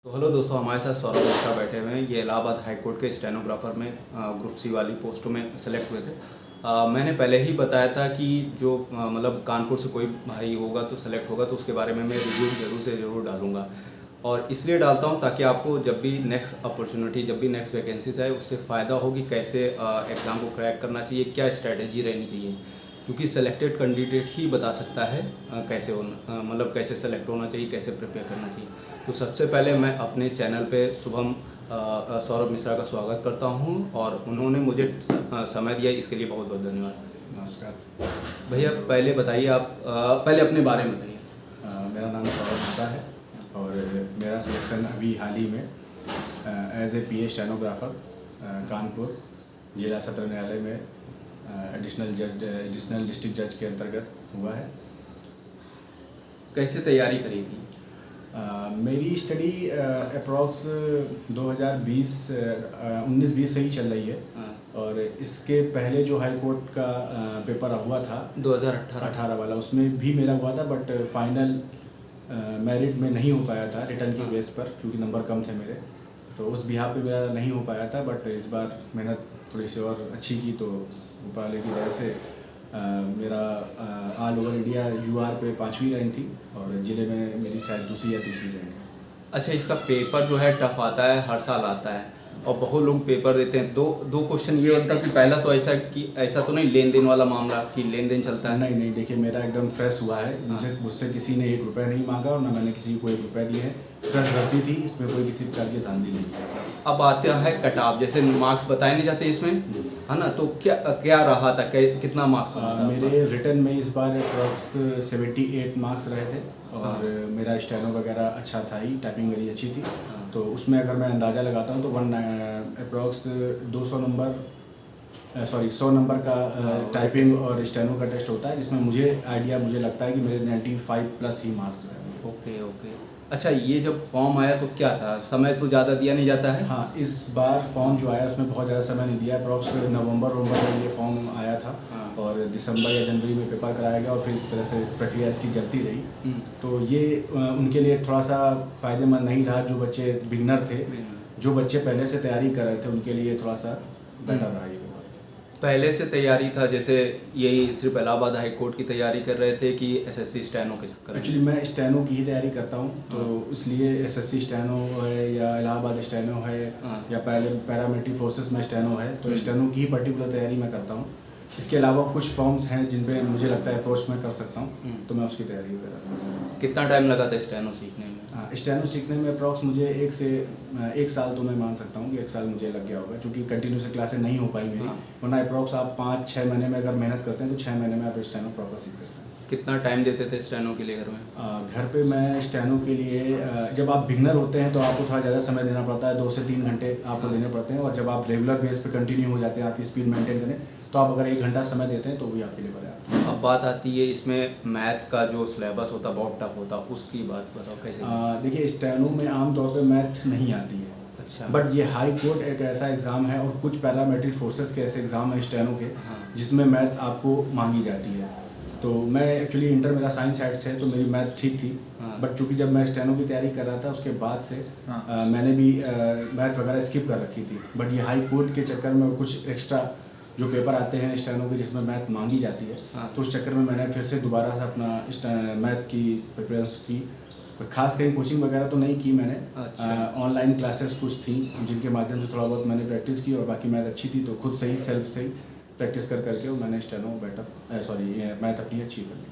तो हेलो दोस्तों, हमारे साथ सौरभ मिश्रा बैठे हुए हैं। ये इलाहाबाद हाई कोर्ट के स्टेनोग्राफर में ग्रुप सी वाली पोस्टों में सेलेक्ट हुए थे। मैंने पहले ही बताया था कि जो मतलब कानपुर से कोई भाई होगा तो सेलेक्ट होगा तो उसके बारे में मैं रिव्यू ज़रूर से ज़रूर डालूँगा। और इसलिए डालता हूँ ताकि आपको जब भी नेक्स्ट अपॉर्चुनिटी, जब भी नेक्स्ट वैकेंसीज आए, उससे फ़ायदा हो कि कैसे एग्ज़ाम को क्रैक करना चाहिए, क्या स्ट्रैटेजी रहनी चाहिए। क्योंकि सेलेक्टेड कैंडिडेट ही बता सकता है कैसे होना, मतलब कैसे सेलेक्ट होना चाहिए, कैसे प्रिपेयर करना चाहिए। तो सबसे पहले मैं अपने चैनल पे शुभम सौरभ मिश्रा का स्वागत करता हूं और उन्होंने मुझे समय दिया, इसके लिए बहुत बहुत धन्यवाद। नमस्कार भैया, पहले बताइए, आप पहले अपने बारे में बताइए। मेरा नाम सौरभ मिश्रा है और मेरा सिलेक्शन अभी हाल ही में as a PA stenographer Kanpur जिला सत्र न्यायालय में एडिशनल डिस्ट्रिक्ट जज के अंतर्गत हुआ है। कैसे तैयारी करी थी? मेरी स्टडी अप्रॉक्स 19-20 से ही चल रही है। और इसके पहले जो हाई कोर्ट का पेपर हुआ था 2018 वाला, उसमें भी मेरा हुआ था, बट फाइनल मेरिट में नहीं हो पाया था रिटर्न के बेस पर, क्योंकि नंबर कम थे मेरे, तो उस बिहाफ पे मेरा नहीं हो पाया था। बट इस बार मेहनत थोड़ी सी और अच्छी की तो ऊपर वाले की वजह से मेरा ऑल ओवर इंडिया यूआर पे 5वीं रैंक थी और ज़िले में मेरी शायद दूसरी या तीसरी रैंक है। अच्छा, इसका पेपर जो है टफ आता है, हर साल आता है और बहुत लोग पेपर देते हैं। दो क्वेश्चन ये बनता है कि पहला तो ऐसा तो नहीं लेन देन वाला मामला कि लेन देन चलता है? नहीं, देखिए मेरा एकदम फ्रेश हुआ है। मुझसे किसी ने 1 रुपया नहीं मांगा और ना मैंने किसी को 1 रुपया दिए हैं। फ्रेश भर्ती थी, इसमें कोई किसी प्रकार की धांधली नहीं थी। अब आता है कट ऑफ, जैसे मार्क्स बताए नहीं जाते इसमें, है ना? तो क्या रहा था, कितना मार्क्स बना था? मेरे रिटर्न में इस बार अप्रॉक्स 78 मार्क्स रहे थे और मेरा स्टेनो वगैरह अच्छा था ही, टाइपिंग मेरी अच्छी थी। तो उसमें अगर मैं अंदाज़ा लगाता हूँ तो अप्रॉक्स 100 नंबर का टाइपिंग और स्टेनो का टेस्ट होता है, जिसमें मुझे लगता है कि मेरे 95 प्लस ही मार्क्स रहेंगे। ओके। अच्छा, ये जब फॉर्म आया तो क्या था, समय तो ज़्यादा दिया नहीं जाता है? हाँ, इस बार फॉर्म जो आया उसमें बहुत ज़्यादा समय नहीं दिया। अप्रॉक्स नवंबर में ये फॉर्म आया था और दिसंबर या जनवरी में पेपर कराया गया और फिर इस तरह से प्रक्रिया इसकी चलती रही। तो ये उनके लिए थोड़ा सा फ़ायदेमंद नहीं रहा। जो बच्चे बिगनर थे, जो बच्चे पहले से तैयारी कर रहे थे, उनके लिए थोड़ा सा बेटर रहा ये। पहले से तैयारी था, जैसे यही सिर्फ इलाहाबाद हाई कोर्ट की तैयारी कर रहे थे कि एसएससी स्टेनो के चक्कर में? एक्चुअली मैं स्टेनो की ही तैयारी करता हूँ, तो इसलिए एसएससी स्टेनो है या इलाहाबाद स्टेनो है या पहले पैरामिलिट्री फोर्सेस में स्टेनो है, तो स्टेनो की ही पर्टिकुलर तैयारी मैं करता हूँ। इसके अलावा कुछ फॉर्म्स हैं जिन पे मुझे लगता है अप्रोच मैं कर सकता हूँ, तो मैं उसकी तैयारी करता हूँ। कितना टाइम लगा था स्टेनो सीखने में? स्टेनो सीखने में अप्रॉक्स मुझे 1 साल तो मैं मान सकता हूँ कि 1 साल मुझे लग गया होगा, क्योंकि कंटिन्यू से क्लासेस नहीं हो पाई मेरी। वरना अप्रॉक्स आप 5-6 महीने में अगर मेहनत करते हैं तो 6 महीने में आप स्टेनो प्रॉपर सीख सकते हैं। कितना टाइम देते थे स्टेनो के लिए घर में? घर पे मैं स्टेनो के लिए, जब आप बिगनर होते हैं तो आपको थोड़ा ज़्यादा समय देना पड़ता है, 2 से 3 घंटे आपको देने पड़ते हैं। और जब आप रेगुलर बेस पे कंटिन्यू हो जाते हैं, आपकी स्पीड मेंटेन करें, तो आप अगर 1 घंटा समय देते हैं तो भी आपके लिए पर्याप्त है। अब बात आती है इसमें मैथ का जो सिलेबस होता बहुत टफ होता, उसकी बात बताओ कैसे? देखिए, स्टेनो में आमतौर पर मैथ नहीं आती है। अच्छा। बट ये हाई कोर्ट एक ऐसा एग्ज़ाम है और कुछ पैरामेट्रिक फोर्सेस के ऐसे एग्ज़ाम हैं स्टेनो के, जिसमें मैथ आपको मांगी जाती है। तो मैं एक्चुअली इंटर मेरा साइंस साइड से है, तो मेरी मैथ ठीक थी। बट चूंकि जब मैं स्टेनो की तैयारी कर रहा था उसके बाद से मैंने भी मैथ वगैरह स्किप कर रखी थी। बट ये हाई कोर्ट के चक्कर में कुछ एक्स्ट्रा जो पेपर आते हैं स्टेनो के जिसमें मैथ मांगी जाती है, तो उस चक्कर में मैंने फिर से दोबारा से अपना मैथ की प्रिपरेशन की। तो खास कहीं कोचिंग वगैरह तो नहीं की मैंने। ऑनलाइन क्लासेस कुछ थी जिनके माध्यम से थोड़ा बहुत मैंने प्रैक्टिस की, और बाकी मैथ अच्छी थी तो खुद से ही सेल्फ से ही प्रैक्टिस करके मैंने स्टेनो मैथ अपनी अच्छी कर ली।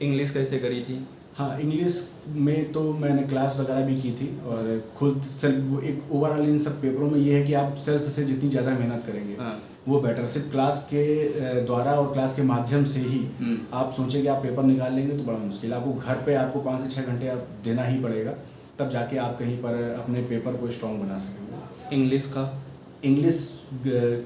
इंग्लिश कैसे करी थी? हाँ, इंग्लिश में तो मैंने क्लास वगैरह भी की थी और खुद सेल्फ, वो एक ओवरऑल इन सब पेपरों में ये है कि आप सेल्फ से जितनी ज़्यादा मेहनत करेंगे वो बेटर। सिर्फ क्लास के द्वारा और क्लास के माध्यम से ही आप सोचें कि आप पेपर निकाल लेंगे तो बड़ा मुश्किल है। आपको घर पे आपको 5 से 6 घंटे आप देना ही पड़ेगा, तब जाके आप कहीं पर अपने पेपर को स्ट्रॉन्ग बना सकेंगे। इंग्लिश का? इंग्लिश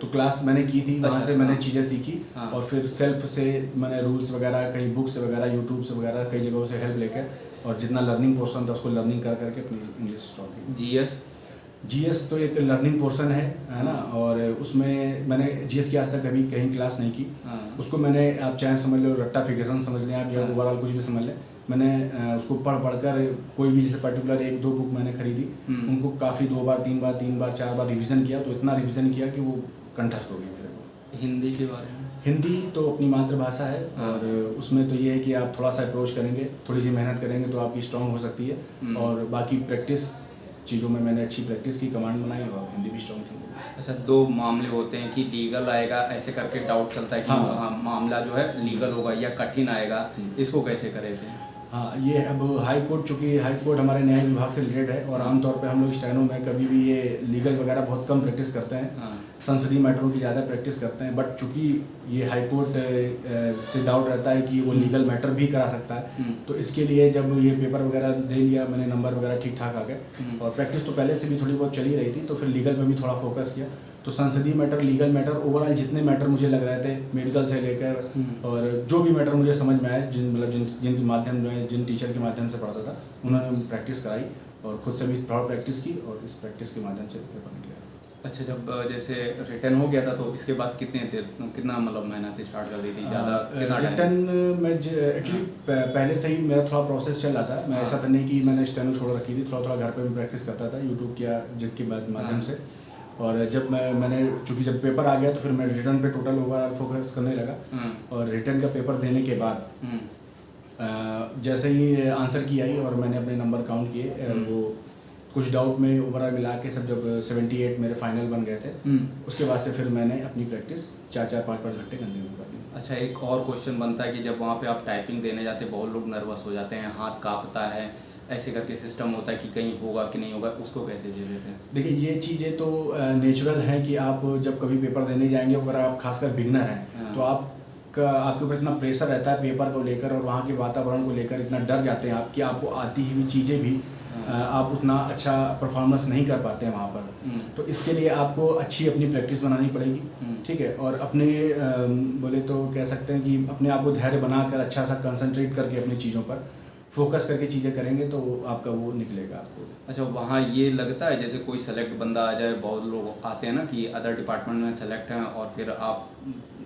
तो क्लास मैंने की थी, वहाँ से मैंने चीज़ें सीखी और फिर सेल्फ से मैंने रूल्स वगैरह कहीं बुक्स वगैरह यूट्यूब से वगैरह कई जगहों से हेल्प लेकर और जितना लर्निंग पोर्शन था उसको लर्निंग करके अपनी इंग्लिश स्ट्रॉन्ग की। जीएस तो एक लर्निंग पोर्शन है ना, और उसमें मैंने जीएस की आज तक कभी कहीं क्लास नहीं की। उसको मैंने, आप चाहे समझ लो रट्टाफिकेशन समझ लें आप, या ओवरऑल कुछ भी समझ लें, मैंने उसको पढ़ कर कोई भी जैसे पर्टिकुलर 1-2 बुक मैंने खरीदी, उनको काफ़ी 2 बार 3 बार 3 बार 4 बार रिवीजन किया, तो इतना रिवीजन किया कि वो कंठस्थ हो गई मेरे को। हिंदी के बारे में? हिंदी तो अपनी मातृभाषा है, और उसमें तो ये है कि आप थोड़ा सा अप्रोच करेंगे, थोड़ी सी मेहनत करेंगे तो आपकी स्ट्रांग हो सकती है। और बाकी प्रैक्टिस चीज़ों में मैंने अच्छी प्रैक्टिस की, कमांड बनाई, और हिंदी भी स्ट्रांग थी। अच्छा, 2 मामले होते हैं कि लीगल आएगा, ऐसे करके डाउट चलता है कि हाँ, मामला जो है लीगल होगा या कठिन आएगा, इसको कैसे करे थे? हाँ, ये अब हाई कोर्ट, चूँकि हाई कोर्ट हमारे न्याय विभाग से रिलेटेड है, और आमतौर पे हम लोग स्टेनो में कभी भी ये लीगल वगैरह बहुत कम प्रैक्टिस करते हैं, संसदीय मैटरों की ज़्यादा प्रैक्टिस करते हैं। बट चूँकि ये हाई कोर्ट से डाउट रहता है कि वो लीगल मैटर भी करा सकता है, तो इसके लिए जब ये पेपर वगैरह दे लिया मैंने, नंबर वगैरह ठीक ठाक आ गए, और प्रैक्टिस तो पहले से भी थोड़ी बहुत चली रही थी, तो फिर लीगल में भी थोड़ा फोकस किया। तो संसदीय मैटर, लीगल मैटर, ओवरऑल जितने मैटर मुझे लग रहे थे, मेडिकल से लेकर और जो भी मैटर मुझे समझ में आए, जिनके माध्यम में, जिन टीचर के माध्यम से पढ़ाता था, उन्होंने प्रैक्टिस कराई, और खुद से भी थोड़ा प्रैक्टिस की, और इस प्रैक्टिस के माध्यम से पेपर निकला। अच्छा, जब जैसे रिटर्न हो गया था तो इसके बाद कितना मतलब मेहनत स्टार्ट कर दी थी? ज़्यादा कितना टाइम? रिटर्न में एक्चुअली पहले से ही मेरा थोड़ा प्रोसेस चल रहा था। मैं ऐसा तो नहीं कि मैंने स्टेनो छोड़ रखी थी, थोड़ा थोड़ा घर पे भी प्रैक्टिस करता था यूट्यूब किया जिसके माध्यम से। और जब मैंने चूँकि जब पेपर आ गया तो फिर मैं रिटर्न पे टोटल ओवरऑल फोकस करने लगा, और रिटर्न का पेपर देने के बाद जैसे ही आंसर की आई और मैंने अपने नंबर काउंट किए, वो कुछ डाउट में ओवरऑल मिला के सब जब 78 मेरे फाइनल बन गए थे, उसके बाद से फिर मैंने अपनी प्रैक्टिस 4-4, 5-5 घंटे कंटिन्यू कर दी। अच्छा, एक और क्वेश्चन बनता है कि जब वहाँ पे आप टाइपिंग देने जाते हैं, बहुत लोग नर्वस हो जाते हैं, हाथ कांपता है, ऐसे करके सिस्टम होता है कि कहीं होगा कि नहीं होगा, उसको कैसे झेल लेते हैं? देखिए, ये चीज़ें तो नेचुरल हैं कि आप जब कभी पेपर देने जाएंगे, अगर आप खासकर बिगनर हैं, तो आपके ऊपर इतना प्रेशर रहता है पेपर को लेकर और वहाँ के वातावरण को लेकर, इतना डर जाते हैं आप कि आपको आती हुई चीज़ें भी आप उतना अच्छा परफॉर्मेंस नहीं कर पाते हैं वहाँ पर। तो इसके लिए आपको अच्छी अपनी प्रैक्टिस बनानी पड़ेगी, ठीक है, और अपने बोले तो कह सकते हैं कि अपने आप को धैर्य बनाकर अच्छा सा कंसंट्रेट करके अपनी चीज़ों पर फोकस करके चीज़ें करेंगे तो आपका वो निकलेगा आपको। अच्छा, वहाँ ये लगता है जैसे कोई सेलेक्ट बंदा आ जाए, बहुत लोग आते हैं ना कि अदर डिपार्टमेंट में सेलेक्ट हैं और फिर आप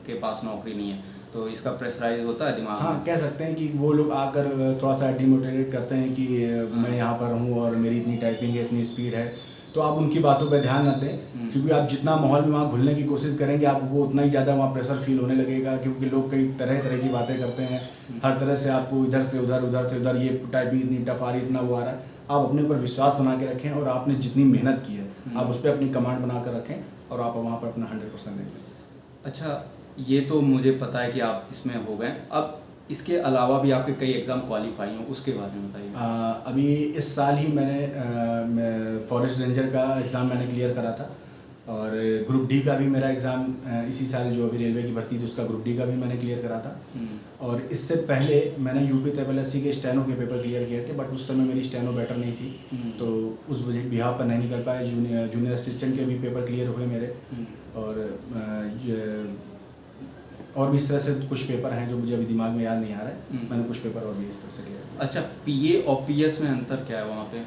के पास नौकरी नहीं है, तो इसका प्रेशराइज होता है दिमाग में? हाँ, कह सकते हैं कि वो लोग आकर थोड़ा सा डिमोटिवेट करते हैं कि मैं यहाँ पर हूँ और मेरी इतनी टाइपिंग है, इतनी स्पीड है, तो आप उनकी बातों पे ध्यान न दें, क्योंकि आप जितना माहौल में वहाँ घुलने की कोशिश करेंगे आपको उतना ही ज़्यादा वहाँ प्रेशर फील होने लगेगा, क्योंकि लोग कई तरह तरह की बातें करते हैं, हर तरह से आपको इधर से उधर, उधर से उधर, ये टाइपिंग इतनी टफ आ रही, इतना वो आ रहा है। आप अपने ऊपर विश्वास बना के रखें और आपने जितनी मेहनत की है आप उस पर अपनी कमांड बना कर रखें और आप वहाँ पर अपना 100% दें। अच्छा, ये तो मुझे पता है कि आप इसमें हो गए, अब इसके अलावा भी आपके कई एग्ज़ाम क्वालिफाई हों, उसके बारे में बताइए। अभी इस साल ही मैंने फॉरेस्ट रेंजर का एग्ज़ाम मैंने क्लियर करा था, और ग्रुप डी का भी मेरा एग्ज़ाम इसी साल जो अभी रेलवे की भर्ती थी उसका ग्रुप डी का भी मैंने क्लियर करा था। और इससे पहले मैंने यूपी TSS के स्टेनो के पेपर क्लियर किए थे, बट उस समय मेरी स्टेनो बेटर नहीं थी, तो उस वजह बिहार पर नहीं निकल पाए। जूनियर असिस्टेंट के भी पेपर क्लियर हुए मेरे, और भी इस तरह से कुछ पेपर हैं जो मुझे अभी दिमाग में याद नहीं आ रहा है, मैंने कुछ पेपर और भी इस तरह से किया। अच्छा, पीए और पीएस में अंतर क्या है वहाँ पे?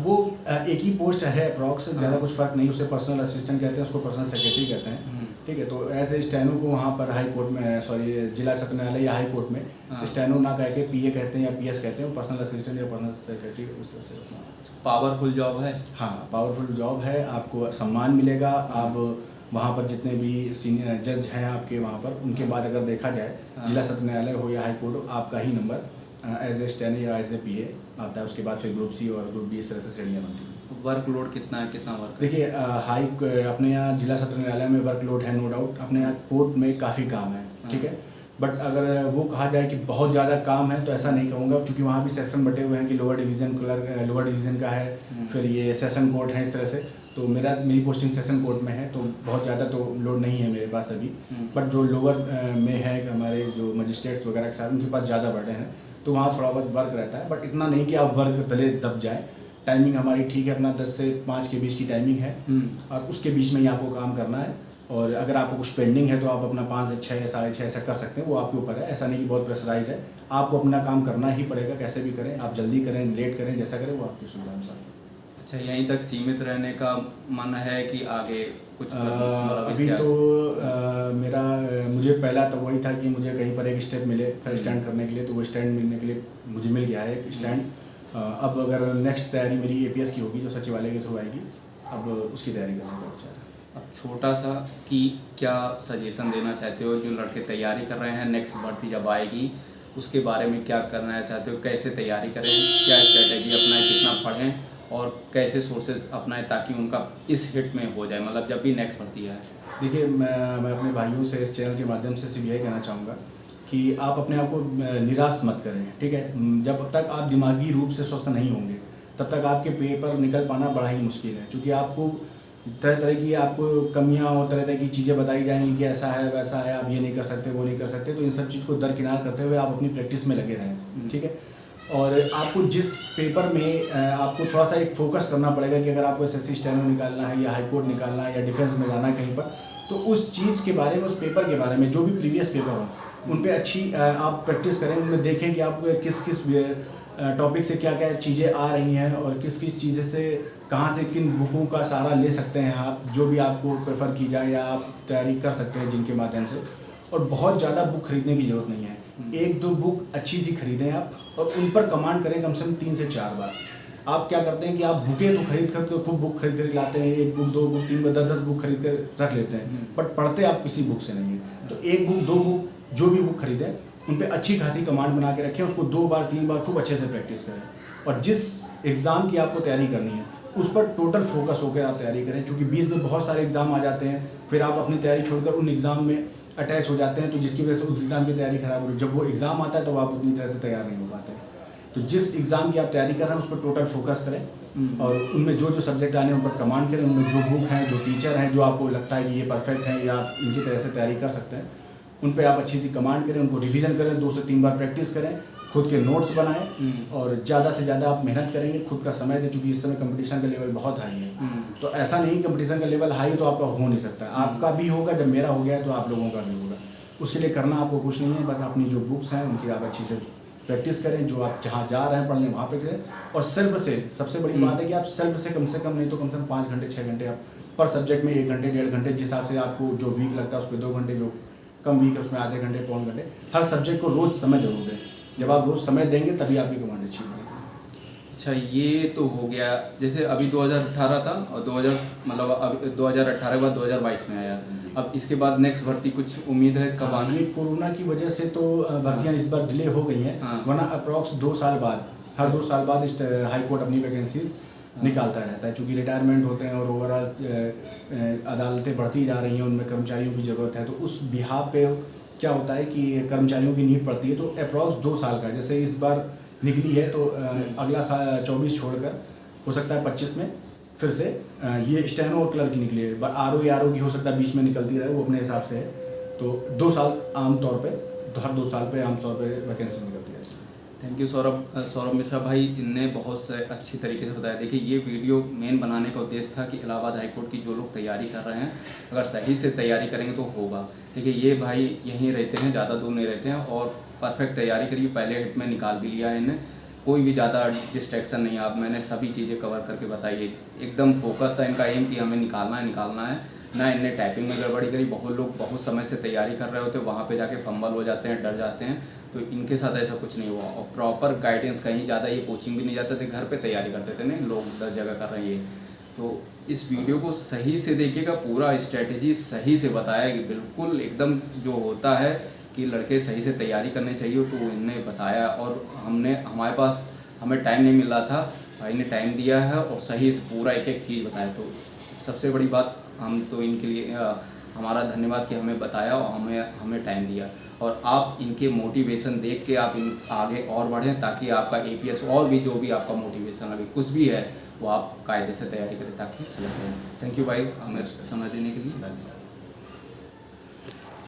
वो एक ही पोस्ट है अप्रॉक्स, ज़्यादा कुछ फ़र्क नहीं। उसे पर्सनल असिस्टेंट कहते हैं, उसको पर्सनल सेक्रेटरी कहते हैं, ठीक है। तो एज ए स्टेनो को वहाँ पर हाई कोर्ट में, सॉरी, जिला सत्र न्यायालय या हाई कोर्ट में स्टेनो ना कह के पीए कहते हैं या पीएस कहते हैं, पर्सनल असिस्टेंट या पर्सनल सेक्रेटरी, उस तरह से। पावरफुल जॉब है? हाँ, पावरफुल जॉब है, आपको सम्मान मिलेगा। आप वहाँ पर जितने भी सीनियर जज हैं आपके वहाँ पर, उनके बाद अगर देखा जाए जिला सत्र न्यायालय हो या हाई कोर्ट हो, आपका ही नंबर एज ए स्टेनो या एज ए पीए आता है। उसके बाद फिर ग्रुप सी और ग्रुप डी, इस तरह से श्रेणियाँ बनती हैं। वर्कलोड कितना है, कितना वर्क? देखिए, अपने यहाँ जिला सत्र न्यायालय में वर्कलोड है, नो डाउट। अपने यहाँ कोर्ट में काफ़ी काम है, ठीक है, बट अगर वो कहा जाए कि बहुत ज़्यादा काम है तो ऐसा नहीं कहूँगा, क्योंकि वहाँ भी सेक्शन बटे हुए हैं कि lower division clerk, lower division का है, फिर ये सेशन कोर्ट है, इस तरह से। तो मेरी पोस्टिंग सेशन कोर्ट में है, तो बहुत ज़्यादा तो लोड नहीं है मेरे पास अभी, बट जो लोअर में है हमारे जो मजिस्ट्रेट्स वगैरह के साथ, उनके पास ज़्यादा बर्डन है, तो वहाँ थोड़ा बहुत वर्क रहता है, बट इतना नहीं कि आप वर्क तले दब जाए। टाइमिंग हमारी ठीक है, अपना 10 से 5 के बीच की टाइमिंग है, और उसके बीच में ही आपको काम करना है। और अगर आपको कुछ पेंडिंग है तो आप अपना 5 से 6 या 6:30 ऐसा कर सकते हैं, वो आपके ऊपर है। ऐसा नहीं कि बहुत प्रेशराइज है, आपको अपना काम करना ही पड़ेगा, कैसे भी करें, आप जल्दी करें, लेट करें, जैसा करें वो आपकी सुविधा अनुसार। अच्छा, यहीं तक सीमित रहने का मन है कि आगे कुछ मतलब अभी इसके तो मेरा मुझे पहला तो वही था कि मुझे कहीं पर एक स्टेप मिले फिर स्टैंड करने के लिए, तो वो स्टैंड मिलने के लिए मुझे मिल गया है एक स्टैंड। अब अगर नेक्स्ट तैयारी मेरी APS की होगी जो सचिवालय के थ्रू आएगी, अब उसकी तैयारी करने का विचार है। अब छोटा सा कि क्या सजेशन देना चाहते हो जो लड़के तैयारी कर रहे हैं, नेक्स्ट भर्ती जब आएगी उसके बारे में क्या करना चाहते हो, कैसे तैयारी करें, क्या स्ट्रेटेजी अपनाएं, कितना पढ़ें और कैसे सोर्सेज अपनाएं ताकि उनका इस हिट में हो जाए, मतलब जब भी नेक्स्ट भर्ती आए? देखिए, मैं अपने भाइयों से इस चैनल के माध्यम से सिर्फ यही कहना चाहूँगा कि आप अपने आप को निराश मत करें, ठीक है। जब तक आप दिमागी रूप से स्वस्थ नहीं होंगे तब तक आपके पेपर निकल पाना बड़ा ही मुश्किल है, क्योंकि आपको तरह तरह की आपको कमियां और तरह तरह की चीज़ें बताई जाएंगी कि ऐसा है वैसा है, आप ये नहीं कर सकते वो नहीं कर सकते। तो इन सब चीज़ को दरकिनार करते हुए आप अपनी प्रैक्टिस में लगे रहें, ठीक है। और आपको जिस पेपर में आपको थोड़ा सा एक फोकस करना पड़ेगा कि अगर आपको SSC स्टेनो निकालना है या हाई कोर्ट निकालना है या डिफेंस में जाना है कहीं पर, तो उस चीज़ के बारे में, उस पेपर के बारे में, जो भी प्रीवियस पेपर हो उन पे अच्छी आप प्रैक्टिस करें, उनमें देखें कि आप किस किस टॉपिक से क्या क्या चीज़ें आ रही हैं और किस किस चीज़ें से कहाँ से किन बुकों का सहारा ले सकते हैं आप, जो भी आपको प्रेफर की जाए या आप तैयारी कर सकते हैं जिनके माध्यम से। और बहुत ज़्यादा बुक खरीदने की ज़रूरत नहीं है, एक दो बुक अच्छी सी खरीदें आप और उन पर कमांड करें कम से कम 3 से 4 बार। आप क्या करते हैं कि आप बुकें तो खरीद कर खूब बुक खरीद लाते हैं, 1 बुक 2 बुक 3 बुक 10 बुक खरीद कर रख लेते हैं, बट पढ़ते आप किसी बुक से नहीं है। तो 1 बुक 2 बुक जो भी बुक खरीदें उन पे अच्छी खासी कमांड बना के रखें, उसको 2 बार 3 बार खूब अच्छे से प्रैक्टिस करें और जिस एग्ज़ाम की आपको तैयारी करनी है उस पर टोटल फोकस होकर आप तैयारी करें, क्योंकि बीच में बहुत सारे एग्ज़ाम आ जाते हैं, फिर आप अपनी तैयारी छोड़कर उन एग्ज़ाम में अटैच हो जाते हैं, तो जिसकी वजह से उस एग्ज़ाम की तैयारी खराब हो। जब वो एग्ज़ाम आता है तो आप उतनी तरह से तैयार नहीं हो पाते। तो जिस एग्ज़ाम की आप तैयारी कर रहे हैं उस पर टोटल फोकस करें और उनमें जो जो सब्जेक्ट आने हैं उन पर कमांड करें, उनमें जो बुक हैं, जो टीचर हैं, जो आपको लगता है कि ये परफेक्ट हैं या आप इनकी तरह से तैयारी कर सकते हैं, उन पे आप अच्छी सी कमांड करें, उनको रिवीजन करें, 2 से 3 बार प्रैक्टिस करें, खुद के नोट्स बनाएं और ज़्यादा से ज़्यादा आप मेहनत करेंगे, खुद का समय दें, क्योंकि इस समय कंपटीशन का लेवल बहुत हाई है। तो ऐसा नहीं कंपटीशन का लेवल हाई तो आपका हो नहीं सकता, आपका भी होगा, जब मेरा हो गया है तो आप लोगों का भी होगा। उसके लिए करना आपको कुछ नहीं है, बस अपनी जो बुक्स हैं उनकी आप अच्छी से प्रैक्टिस करें, जो आप जहाँ जा रहे हैं पढ़ने वहाँ पे करें और सेल्फ से सबसे बड़ी बात है कि आप सेल्फ से कम नहीं तो कम से कम 5 घंटे 6 घंटे आप पर सब्जेक्ट में 1 घंटे 1.5 घंटे जिस हिसाब से आपको जो वीक लगता है उस पर 2 घंटे, जो कम वीक है उसमें आधे घंटे पौन घंटे, हर सब्जेक्ट को रोज़ समय जरूर दें। जब आप रोज़ समय देंगे तभी आपकी कमांड अच्छी होगी। अच्छा, ये तो हो गया, जैसे अभी 2018 था और 2000 मतलब अब 2018 के बाद 2022 में आया, अब इसके बाद नेक्स्ट भर्ती कुछ उम्मीद है कब आने? ये कोरोना की वजह से तो भर्तियाँ इस बार डिले हो गई हैं, वरना अप्रॉक्स 2 साल बाद, हर 2 साल बाद हाई कोर्ट अपनी वैकेंसीज निकालता रहता है, क्योंकि रिटायरमेंट होते हैं और ओवरऑल अदालतें बढ़ती जा रही हैं, उनमें कर्मचारियों की ज़रूरत है। तो उस बिहाफ पे क्या होता है कि कर्मचारियों की नीड पड़ती है, तो अप्रॉक्स 2 साल का, जैसे इस बार निकली है तो अगला साल 24 छोड़कर हो सकता है 25 में फिर से ये स्टेनो और क्लर्क की निकली है, RO या RO की हो सकता है बीच में निकलती रहे, वो अपने हिसाब से है। तो 2 साल आमतौर पे, तो हर 2 साल पे आमतौर पे वैकेंसी निकलती है। थैंक यू सौरभ मिश्रा भाई, इनने बहुत से अच्छी तरीके से बताया। देखिए, ये वीडियो मेन बनाने का उद्देश्य था कि इलाहाबाद हाई कोर्ट की जो लोग तैयारी कर रहे हैं अगर सही से तैयारी करेंगे तो होगा। देखिए, ये भाई यहीं रहते हैं, ज़्यादा दूर नहीं रहते हैं और परफेक्ट तैयारी करिए, पहले हिट में निकाल भी लिया है इन्हें, कोई भी ज़्यादा डिस्ट्रैक्शन नहीं है। आप मैंने सभी चीज़ें कवर करके बताइए, एकदम फोकस था इनका एम कि हमें निकालना है ना। इनने टाइपिंग में गड़बड़ी करी, बहुत लोग बहुत समय से तैयारी कर रहे होते हैं, वहाँ पे जाके फंबल हो जाते हैं, डर जाते हैं, तो इनके साथ ऐसा कुछ नहीं हुआ और प्रॉपर गाइडेंस, कहीं ज़्यादा ये कोचिंग भी नहीं जाते थे, घर पे तैयारी करते थे, नहीं लोग 10 जगह कर रहे हैं ये। तो इस वीडियो को सही से देखिएगा, पूरा स्ट्रेटेजी सही से बताया कि बिल्कुल एकदम जो होता है कि लड़के सही से तैयारी करनी चाहिए, तो इनने बताया और हमें टाइम नहीं मिल रहा था, भाई ने टाइम दिया है और सही से पूरा एक एक चीज़ बताया। तो सबसे बड़ी बात, हम तो इनके लिए हमारा धन्यवाद कि हमें बताया और हमें टाइम दिया और आप इनके मोटिवेशन देख के आप इन आगे और बढ़ें, ताकि आपका APS और भी जो भी आपका मोटिवेशन अभी कुछ भी है वो आप कायदे से तैयारी करें ताकि सेलेक्ट हो। थैंक यू भाई, हमें समय देने के लिए।